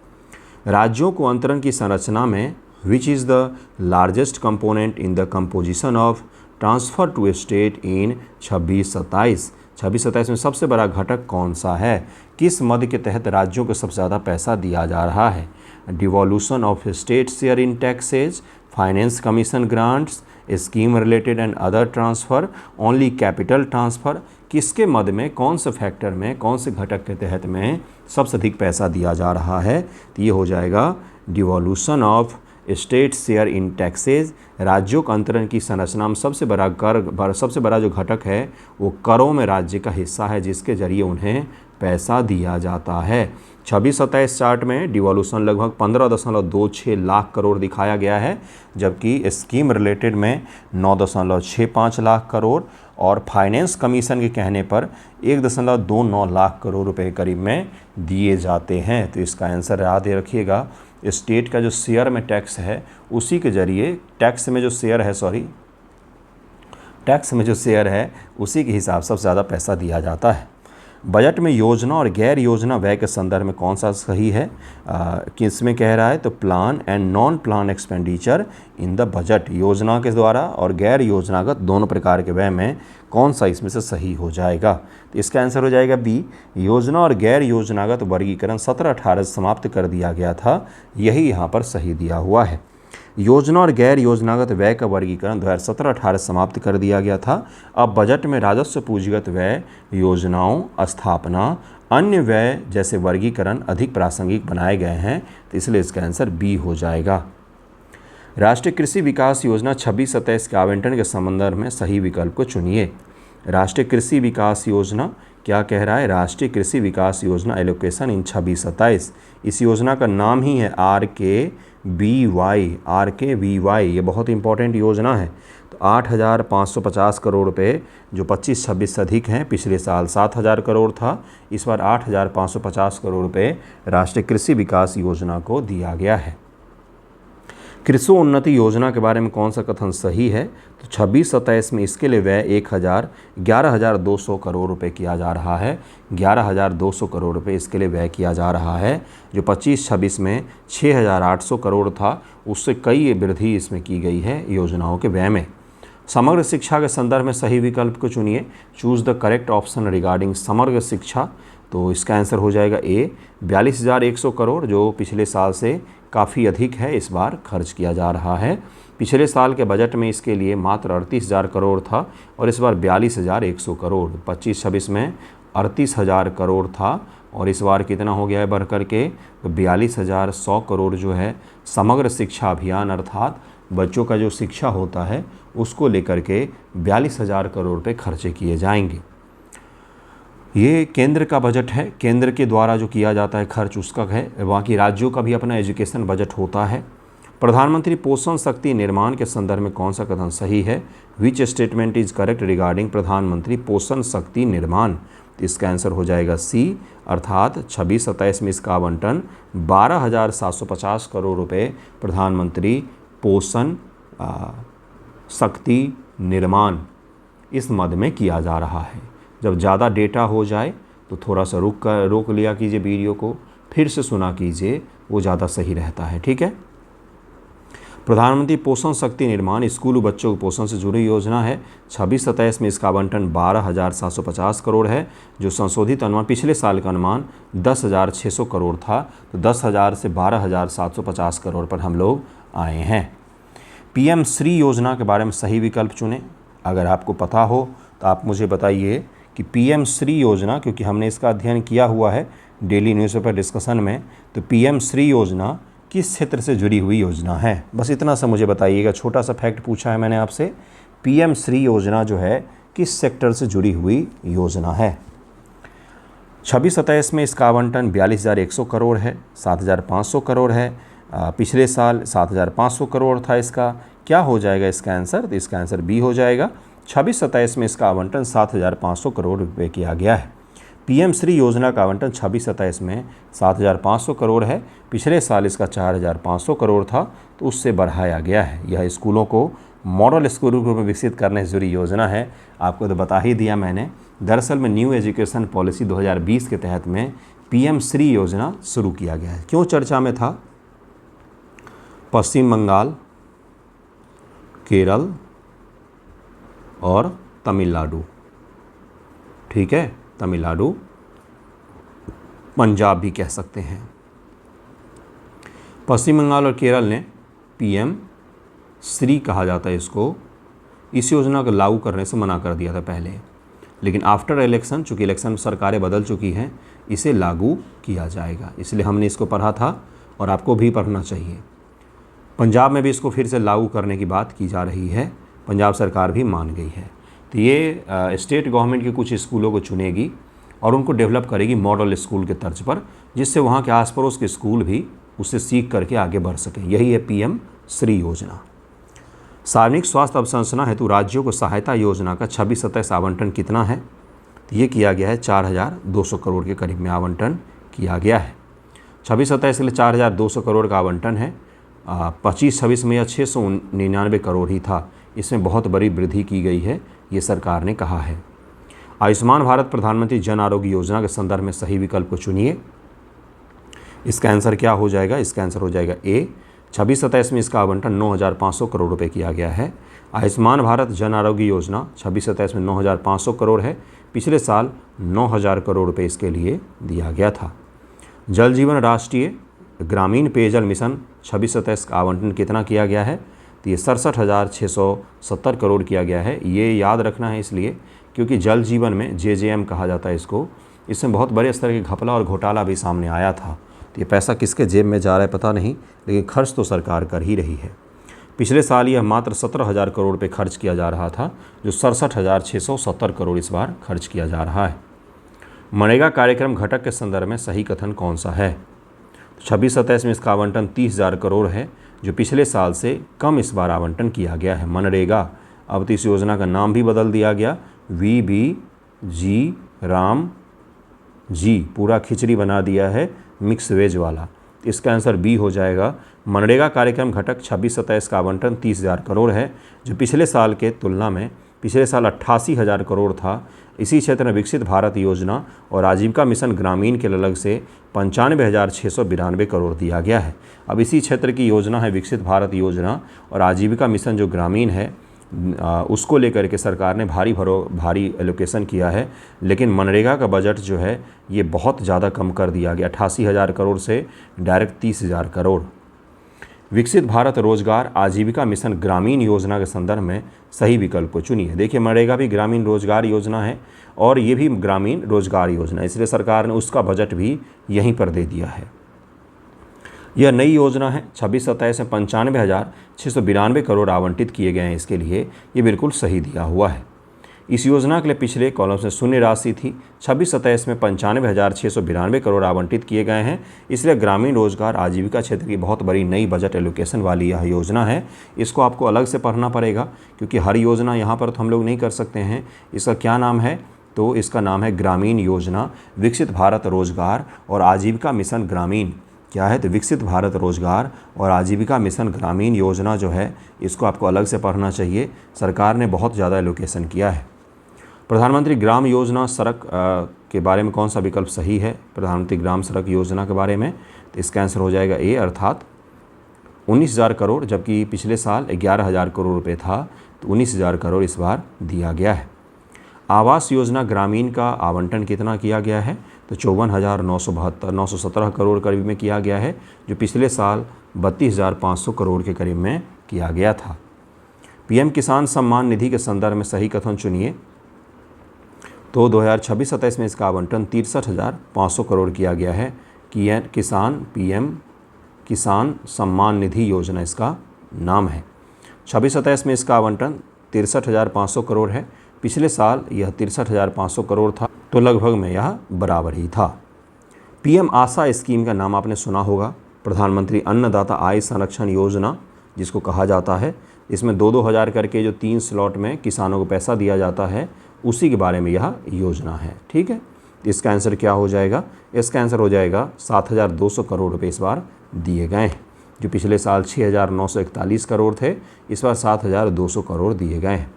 राज्यों को अंतरण की संरचना में which is the largest component in the composition of transfer to state in 26-27? 26-27 में सबसे बड़ा घटक कौन सा है? किस मद के तहत राज्यों को सबसे ज़्यादा पैसा दिया जा रहा है? डिवॉल्यूशन of state share in taxes, finance commission grants, scheme related and other transfer, only capital transfer. किसके मद में, कौन से फैक्टर में, कौन से घटक के तहत में सबसे अधिक पैसा दिया जा रहा है? तो ये हो जाएगा डिवॉल्यूशन of state share in taxes. राज्यों का अंतरण की संरचना में सबसे बड़ा जो घटक है वो करों में राज्य का हिस्सा है, जिसके जरिए उन्हें पैसा दिया जाता है। 26-27 चार्ट में डिवॉल्यूशन लगभग 15.26 लाख करोड़ दिखाया गया है, जबकि स्कीम रिलेटेड में 9.65 लाख करोड़ और फाइनेंस कमीशन के कहने पर 1.29 लाख करोड़ रुपए करीब में दिए जाते हैं। तो इसका आंसर याद रखिएगा, स्टेट का जो शेयर में टैक्स है उसी के जरिए टैक्स में जो शेयर है उसी के हिसाब से सबसे ज़्यादा पैसा दिया जाता है। बजट में योजना और गैर योजना व्यय के संदर्भ में कौन सा सही है? किसमें कह रहा है? तो plan and non plan expenditure in the budget. योजना के द्वारा और गैर योजनागत दोनों प्रकार के व्यय में कौन सा इसमें से सही हो जाएगा? तो इसका आंसर हो जाएगा बी। योजना और गैर योजनागत वर्गीकरण 17-18 समाप्त कर दिया गया था, यही यहाँ पर सही दिया हुआ है। योजना और गैर योजनागत व्यय का वर्गीकरण 2017-18 समाप्त कर दिया गया था। अब बजट में राजस्व पूंजीगत व्यय, योजनाओं, स्थापना, अन्य व्यय जैसे वर्गीकरण अधिक प्रासंगिक बनाए गए हैं, तो इसलिए इसका आंसर बी हो जाएगा। राष्ट्रीय कृषि विकास योजना 26-27 के आवंटन के संदर्भ में सही विकल्प को चुनिए। राष्ट्रीय कृषि विकास योजना क्या कह रहा है? राष्ट्रीय कृषि विकास योजना एलोकेशन इन 26-27। इस योजना का नाम ही है RKVY। ये बहुत इंपॉर्टेंट योजना है। तो 8,550 करोड़ रुपए जो 25-26 से अधिक हैं, पिछले साल 7,000 करोड़ था, इस बार 8,550 करोड़ रुपए राष्ट्रीय कृषि विकास योजना को दिया गया है। कृषि उन्नति योजना के बारे में कौन सा कथन सही है? तो 26-27 में इसके लिए व्यय 11,200 करोड़ रुपए किया जा रहा है। 11,200 करोड़ रुपए इसके लिए व्यय किया जा रहा है, जो 25-26 में 6,800 करोड़ था, उससे कई वृद्धि इसमें की गई है योजनाओं के व्यय में। समग्र शिक्षा के संदर्भ में सही विकल्प को चुनिए। Choose the correct option regarding समग्र शिक्षा। तो इसका आंसर हो जाएगा ए। 42,100 करोड़ जो पिछले साल से काफ़ी अधिक है, इस बार खर्च किया जा रहा है। पिछले साल के बजट में इसके लिए मात्र 38,000 करोड़ था और इस बार 42,100 करोड़। 25-26 में 38,000 करोड़ था और इस बार कितना हो गया है बढ़ कर के? तो 42,100 करोड़ जो है समग्र शिक्षा अभियान, अर्थात बच्चों का जो शिक्षा होता है उसको लेकर के 42,000 करोड़ रुपये खर्चे किए जाएंगे। ये केंद्र का बजट है, केंद्र के द्वारा जो किया जाता है खर्च उसका है। बाकी राज्यों का भी अपना एजुकेशन बजट होता है। प्रधानमंत्री पोषण शक्ति निर्माण के संदर्भ में कौन सा कथन सही है? Which statement is correct regarding प्रधानमंत्री पोषण शक्ति निर्माण? तो इसका आंसर हो जाएगा सी, अर्थात 26-27 में इसका आवंटन 12,750 करोड़ रुपये प्रधानमंत्री पोषण शक्ति निर्माण इस मद में किया जा रहा है। जब ज़्यादा डेटा हो जाए तो थोड़ा सा रोक लिया कीजिए वीडियो को, फिर से सुना कीजिए, वो ज़्यादा सही रहता है। ठीक है। प्रधानमंत्री पोषण शक्ति निर्माण स्कूली बच्चों के पोषण से जुड़ी योजना है। 26-27 में इसका आवंटन 12,750 करोड़ है, जो संशोधित अनुमान पिछले साल का अनुमान 10,600 करोड़ था। तो 10,000 से 12,750 करोड़ पर हम लोग आए हैं। PM श्री योजना के बारे में सही विकल्प चुनें। अगर आपको पता हो तो आप मुझे बताइए कि PM श्री योजना, क्योंकि हमने इसका अध्ययन किया हुआ है डेली न्यूज़पेपर डिस्कशन में, तो PM श्री योजना किस क्षेत्र से जुड़ी हुई योजना है? बस इतना सा मुझे बताइएगा। छोटा सा फैक्ट पूछा है मैंने आपसे, PM श्री योजना जो है किस सेक्टर से जुड़ी हुई योजना है? 26-27 में इसका आवंटन 42,100 करोड़ है, 7,500 करोड़ है। पिछले साल 7,500 करोड़ था। इसका क्या हो जाएगा इसका आंसर? तो इसका आंसर बी हो जाएगा। 26-27 में इसका आवंटन 7,500 करोड़ रुपए किया गया है। PM श्री योजना का आवंटन 26-27 में 7,500 करोड़ है। पिछले साल इसका 4,500 करोड़ था, तो उससे बढ़ाया गया है। यह स्कूलों को मॉडल स्कूल रूप में विकसित करने से जुड़ी योजना है। आपको तो बता ही दिया मैंने। दरअसल में न्यू एजुकेशन पॉलिसी 2020 के तहत में PM श्री योजना शुरू किया गया है। क्यों चर्चा में था? पश्चिम बंगाल, केरल और तमिलनाडु, ठीक है, तमिलनाडु, पंजाब भी कह सकते हैं। पश्चिम बंगाल और केरल ने पीएम श्री कहा जाता है इसको, इस योजना को लागू करने से मना कर दिया था पहले, लेकिन आफ्टर इलेक्शन, चूँकि इलेक्शन सरकारें बदल चुकी हैं, इसे लागू किया जाएगा, इसलिए हमने इसको पढ़ा था और आपको भी पढ़ना चाहिए। पंजाब में भी इसको फिर से लागू करने की बात की जा रही है, पंजाब सरकार भी मान गई है। तो ये स्टेट गवर्नमेंट के कुछ स्कूलों को चुनेगी और उनको डेवलप करेगी मॉडल स्कूल के तर्ज पर, जिससे वहाँ के आस पड़ोस के स्कूल भी उससे सीख करके आगे बढ़ सकें। यही है पीएम श्री योजना। सार्वजनिक स्वास्थ्य अवसंरचना हेतु राज्यों को सहायता योजना का 26-27 आवंटन कितना है? तो ये किया गया है 4200 करोड़ के करीब में आवंटन किया गया है। 26-27 के लिए 4200 करोड़ का आवंटन है। 25-26 में यह 699 करोड़ ही था, इसमें बहुत बड़ी वृद्धि की गई है, ये सरकार ने कहा है। आयुष्मान भारत प्रधानमंत्री जन आरोग्य योजना के संदर्भ में सही विकल्प को चुनिए। इसका आंसर क्या हो जाएगा? इसका आंसर हो जाएगा ए। 26-27 में इसका आवंटन 9500 करोड़ रुपए किया गया है। आयुष्मान भारत जन आरोग्य योजना 26-27 में 9500 करोड़ है। पिछले साल 9000 करोड़ रुपए इसके लिए दिया गया था। जल जीवन राष्ट्रीय ग्रामीण पेयजल मिशन 26-27 का आवंटन कितना किया गया है? तो ये 67,670 करोड़ किया गया है। ये याद रखना है इसलिए क्योंकि जल जीवन में JJM कहा जाता है इसको, इसमें बहुत बड़े स्तर के घपला और घोटाला भी सामने आया था। तो ये पैसा किसके जेब में जा रहा है पता नहीं, लेकिन खर्च तो सरकार कर ही रही है। पिछले साल यह मात्र 17,000 करोड़ रुपये खर्च किया जा रहा था, जो 67,670 करोड़ इस बार खर्च किया जा रहा है। मनरेगा कार्यक्रम घटक के संदर्भ में सही कथन कौन सा है? 26-27 में इसका आवंटन 30,000 करोड़ है, जो पिछले साल से कम इस बार आवंटन किया गया है। मनरेगा, अब तो इस योजना का नाम भी बदल दिया गया, VBG राम जी, पूरा खिचड़ी बना दिया है, मिक्स वेज वाला। इसका आंसर बी हो जाएगा। मनरेगा कार्यक्रम घटक 26-27 का आवंटन 30,000 करोड़ है, जो पिछले साल के तुलना में पिछले साल 88,000 करोड़ था। इसी क्षेत्र में विकसित भारत योजना और आजीविका मिशन ग्रामीण के अलग से 95,692 करोड़ दिया गया है। अब इसी क्षेत्र की योजना है विकसित भारत योजना और आजीविका मिशन जो ग्रामीण है, उसको लेकर के सरकार ने भारी एलोकेशन किया है, लेकिन मनरेगा का बजट जो है ये बहुत ज़्यादा कम कर दिया गया, 88,000 करोड़ से डायरेक्ट 30,000 करोड़। विकसित भारत रोजगार आजीविका मिशन ग्रामीण योजना के संदर्भ में सही विकल्प को चुनिए। देखिए, मनरेगा भी ग्रामीण रोजगार योजना है और ये भी ग्रामीण रोजगार योजना, इसलिए सरकार ने उसका बजट भी यहीं पर दे दिया है। यह नई योजना है। 26-27 में 95,692 करोड़ आवंटित किए गए हैं इसके लिए, ये बिल्कुल सही दिया हुआ है। इस योजना के लिए पिछले कॉलम से शून्य राशि थी। 26-27 में 95,692 करोड़ आवंटित किए गए हैं, इसलिए ग्रामीण रोजगार आजीविका क्षेत्र की बहुत बड़ी नई बजट एलोकेशन वाली यह योजना है। इसको आपको अलग से पढ़ना पड़ेगा क्योंकि हर योजना यहाँ पर तो हम लोग नहीं कर सकते हैं। इसका क्या नाम है? तो इसका नाम है ग्रामीण योजना विकसित भारत रोजगार और आजीविका मिशन ग्रामीण। क्या है? तो विकसित भारत रोजगार और आजीविका मिशन ग्रामीण योजना जो है, इसको आपको अलग से पढ़ना चाहिए। सरकार ने बहुत ज़्यादा एलोकेशन किया है। प्रधानमंत्री ग्राम योजना सड़क के बारे में कौन सा विकल्प सही है? प्रधानमंत्री ग्राम सड़क योजना के बारे में, तो इसका आंसर हो जाएगा ए, अर्थात 19,000 करोड़, जबकि पिछले साल 11,000 करोड़ रुपए था, तो 19,000 करोड़ इस बार दिया गया है। आवास योजना ग्रामीण का आवंटन कितना किया गया है? तो 54,917 करोड़ करीब में किया गया है, जो पिछले साल 32,500 करोड़ के करीब में किया गया था। पीएम किसान सम्मान निधि के संदर्भ में सही कथन चुनिए। तो 2026-27 में इसका आवंटन 63,500 करोड़ किया गया है। पीएम किसान सम्मान निधि योजना इसका नाम है। 26-27 में इसका आवंटन 63,500 करोड़ है। पिछले साल यह 63,500 करोड़ था, तो लगभग में यह बराबर ही था। पीएम आशा स्कीम का नाम आपने सुना होगा, प्रधानमंत्री अन्नदाता आय संरक्षण योजना जिसको कहा जाता है। इसमें 2-2 हज़ार करके जो 3 स्लॉट में किसानों को पैसा दिया जाता है, उसी के बारे में यह योजना है। ठीक है, इसका आंसर क्या हो जाएगा? इसका आंसर हो जाएगा 7,200 करोड़ रुपये इस बार दिए गए हैं, जो पिछले साल 6,941 करोड़ थे, इस बार 7,200 करोड़ दिए गए हैं।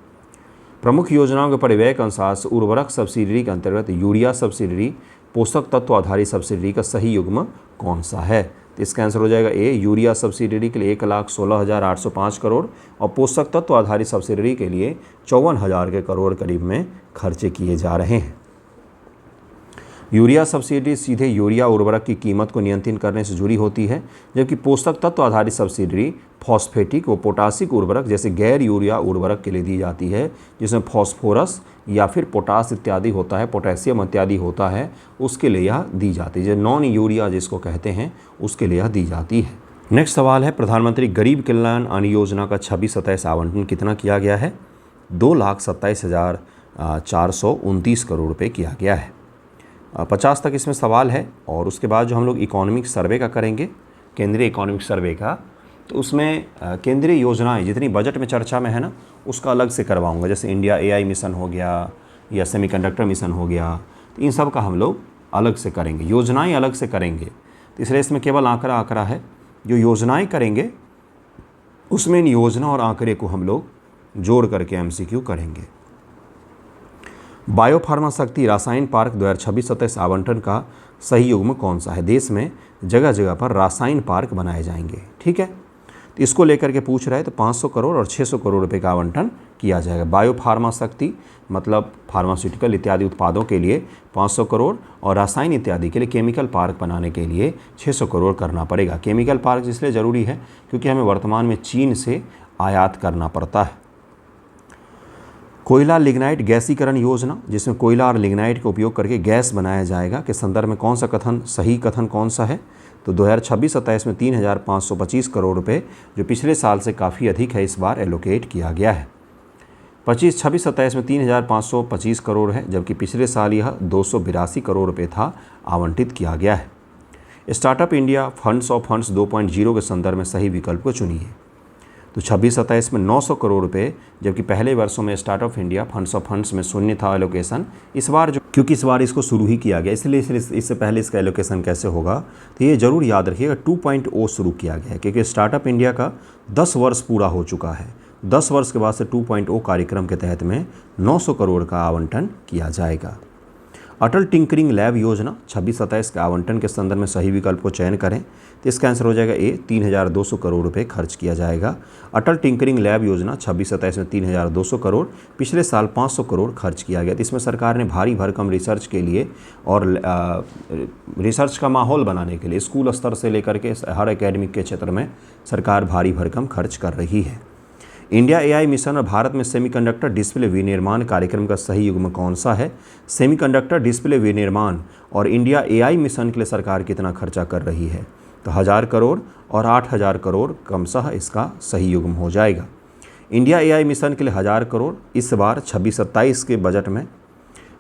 प्रमुख योजनाओं के परिव्यय के अनुसार उर्वरक सब्सिडी के अंतर्गत यूरिया सब्सिडी, पोषक तत्व आधारित सब्सिडी का सही युग्म कौन सा है? तो इसका आंसर हो जाएगा ए, यूरिया सब्सिडी के लिए 1,16,805 करोड़ और पोषक तत्व आधारित सब्सिडी के लिए 54,000 के करोड़ करीब में खर्चे किए जा रहे हैं। यूरिया सब्सिडी सीधे यूरिया उर्वरक की कीमत को नियंत्रित करने से जुड़ी होती है, जबकि पोषक तत्व आधारित सब्सिडी फॉस्फेटिक व पोटासिक उर्वरक जैसे गैर यूरिया उर्वरक के लिए दी जाती है, जिसमें फॉस्फोरस या फिर पोटास इत्यादि होता है, पोटेशियम इत्यादि होता है, उसके लिए यह दी जाती है। जो नॉन यूरिया जिसको कहते हैं उसके लिए यह दी जाती है। नेक्स्ट सवाल है, प्रधानमंत्री गरीब कल्याण अन्न योजना का 26-27 आवंटन कितना किया गया है? 2,27,429 करोड़ रुपये किया गया है। 50 तक इसमें सवाल है। और उसके बाद जो हम लोग इकोनॉमिक सर्वे का करेंगे, केंद्रीय इकोनॉमिक सर्वे का, तो उसमें केंद्रीय योजनाएं जितनी बजट में चर्चा में है ना, उसका अलग से करवाऊंगा। जैसे इंडिया AI मिशन हो गया या सेमीकंडक्टर मिशन हो गया, तो इन सब का हम लोग अलग से करेंगे, योजनाएं अलग से करेंगे। तो इसलिए इसमें केवल आंकड़ा है। जो योजनाएं करेंगे उसमें इन योजना और आंकड़े को हम लोग जोड़ करके MCQ करेंगे। बायोफार्मा शक्ति रासायन पार्क 2026-27 आवंटन का सही युग्म कौन सा है? देश में जगह जगह पर रासायन पार्क बनाए जाएंगे, ठीक है। तो इसको लेकर के पूछ रहा है, तो 500 करोड़ और 600 करोड़ रुपए का आवंटन किया जाएगा। बायोफार्मा शक्ति मतलब फार्मास्यूटिकल इत्यादि उत्पादों के लिए 500 करोड़ और रासायन इत्यादि के लिए केमिकल पार्क बनाने के लिए 600 करोड़ करना पड़ेगा। केमिकल पार्क इसलिए ज़रूरी है क्योंकि हमें वर्तमान में चीन से आयात करना पड़ता है। कोयला लिग्नाइट गैसीकरण योजना, जिसमें कोयला और लिग्नाइट का उपयोग करके गैस बनाया जाएगा, के संदर्भ में कौन सा कथन सही कथन कौन सा है? तो 2026-27 में 3,525 करोड़ रुपए, जो पिछले साल से काफ़ी अधिक है, इस बार एलोकेट किया गया है। 26-27 में 3,525 करोड़ है, जबकि पिछले साल यह 282 करोड़ रुपये था, आवंटित किया गया है। Startup India funds of funds 2.0 के संदर्भ में सही विकल्प को चुनिए। तो 26-27 में 900 करोड़ रुपए, जबकि पहले वर्षों में startup India funds of funds में शून्य था एलोकेशन। इस बार क्योंकि इस बार इसको शुरू ही किया गया, इसलिए इससे पहले इसका एलोकेशन कैसे होगा, तो ये जरूर याद रखिएगा 2.0 शुरू किया गया है, क्योंकि स्टार्टअप इंडिया का 10 वर्ष पूरा हो चुका है। 10 वर्ष के बाद से 2.0 कार्यक्रम के तहत में 900 करोड़ का आवंटन किया जाएगा। अटल टिंकरिंग लैब योजना 26-27 के आवंटन के संदर्भ में सही विकल्प को चयन करें। तो इसका आंसर हो जाएगा ए, 3,200 करोड़ रुपए खर्च किया जाएगा। अटल टिंकरिंग लैब योजना 26-27 में 3,200 करोड़, पिछले साल 500 करोड़ खर्च किया गया। तो इसमें सरकार ने भारी भरकम रिसर्च के लिए और रिसर्च का माहौल बनाने के लिए स्कूल स्तर से लेकर के हर एकेडमिक के क्षेत्र में सरकार भारी भरकम खर्च कर रही है। इंडिया AI मिशन और भारत में सेमीकंडक्टर डिस्प्ले विनिर्माण कार्यक्रम का सही युग्म कौन सा है? सेमीकंडक्टर डिस्प्ले विनिर्माण और इंडिया AI मिशन के लिए सरकार कितना खर्चा कर रही है? तो 1,000 करोड़ और 8,000 करोड़ क्रमशः इसका सही युग्म हो जाएगा। इंडिया AI मिशन के लिए 1,000 करोड़ इस बार 26-27 के बजट में,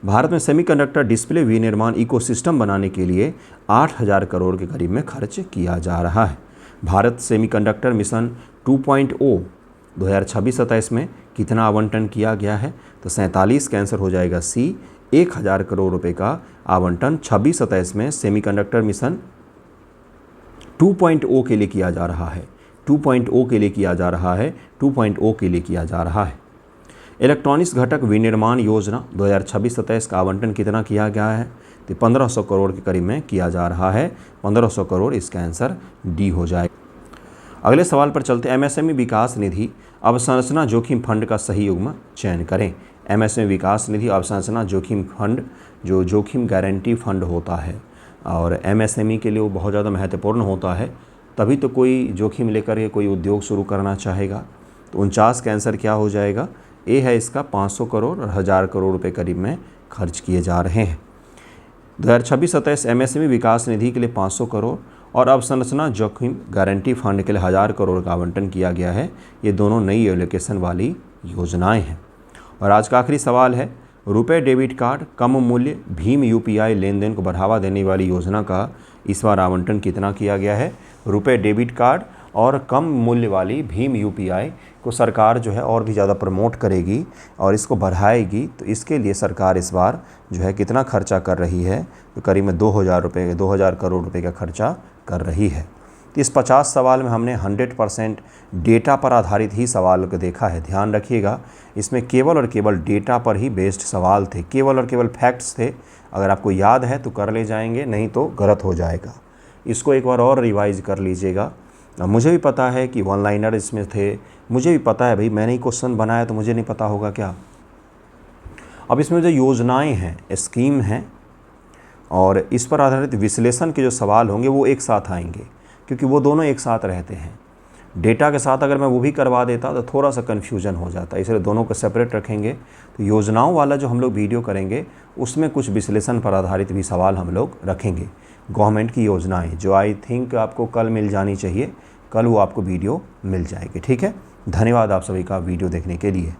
भारत में सेमीकंडक्टर डिस्प्ले विनिर्माण इकोसिस्टम बनाने के लिए 8,000 करोड़ के करीब में खर्च किया जा रहा है। भारत सेमीकंडक्टर मिशन 2.0 2026-27 में कितना आवंटन किया गया है? तो 47 का आंसर हो जाएगा सी, 1,000 करोड़ रुपए का आवंटन 26-27 में सेमीकंडक्टर मिशन 2.0 के लिए किया जा रहा है। 2.0 के लिए किया जा रहा है। 2.0 के लिए किया जा रहा है। इलेक्ट्रॉनिक्स घटक विनिर्माण योजना 2026-27 का आवंटन कितना किया गया है? तो 1,500 करोड़ के करीब में किया जा रहा है। 1,500 करोड़ इसका आंसर डी हो जाएगा। अगले सवाल पर चलते। MSME विकास निधि अवसंरचना जोखिम फंड का सही युग्म चयन करें। MSME विकास निधि अवसंरचना जोखिम फंड जो जोखिम गारंटी फंड होता है और MSME के लिए वो बहुत ज़्यादा महत्वपूर्ण होता है, तभी तो कोई जोखिम लेकर के कोई उद्योग शुरू करना चाहेगा। तो 49 का आंसर क्या हो जाएगा? ए है इसका, 500 करोड़ और 1,000 करोड़ रुपए करीब में खर्च किए जा रहे हैं। 2026-27 MSME विकास निधि के लिए 500 करोड़ और अवसंरचना जोखिम गारंटी फंड के लिए 1,000 करोड़ का आवंटन किया गया है। ये दोनों नई एलोकेशन वाली योजनाएं हैं। और आज का आखिरी सवाल है, रुपए डेबिट कार्ड कम मूल्य भीम UPI लेन देन को बढ़ावा देने वाली योजना का इस बार आवंटन कितना किया गया है? रुपए डेबिट कार्ड और कम मूल्य वाली भीम UPI को सरकार जो है और भी ज़्यादा प्रमोट करेगी और इसको बढ़ाएगी। तो इसके लिए सरकार इस बार जो है कितना खर्चा कर रही है? तो करीब में 2,000 करोड़ रुपए का खर्चा कर रही है। तो इस 50 सवाल में हमने 100% डेटा पर आधारित ही सवाल को देखा है। ध्यान रखिएगा, इसमें केवल और केवल डेटा पर ही बेस्ड सवाल थे, केवल और केवल फैक्ट्स थे। अगर आपको याद है तो कर ले जाएंगे, नहीं तो गलत हो जाएगा। इसको एक बार और रिवाइज कर लीजिएगा। मुझे भी पता है कि वन लाइनर इसमें थे, मुझे भी पता है भाई, मैंने ही क्वेश्चन बनाया तो मुझे नहीं पता होगा क्या। अब इसमें जो योजनाएं हैं, स्कीम हैं, और इस पर आधारित विश्लेषण के जो सवाल होंगे वो एक साथ आएंगे, क्योंकि वो दोनों एक साथ रहते हैं। डेटा के साथ अगर मैं वो भी करवा देता तो थोड़ा सा कन्फ्यूजन हो जाता, इसलिए दोनों को सेपरेट रखेंगे। तो योजनाओं वाला जो हम लोग वीडियो करेंगे उसमें कुछ विश्लेषण पर आधारित भी सवाल हम लोग रखेंगे। गवर्नमेंट की योजनाएं जो आई थिंक आपको कल मिल जानी चाहिए, कल वो आपको वीडियो मिल जाएगी। ठीक है, धन्यवाद आप सभी का वीडियो देखने के लिए।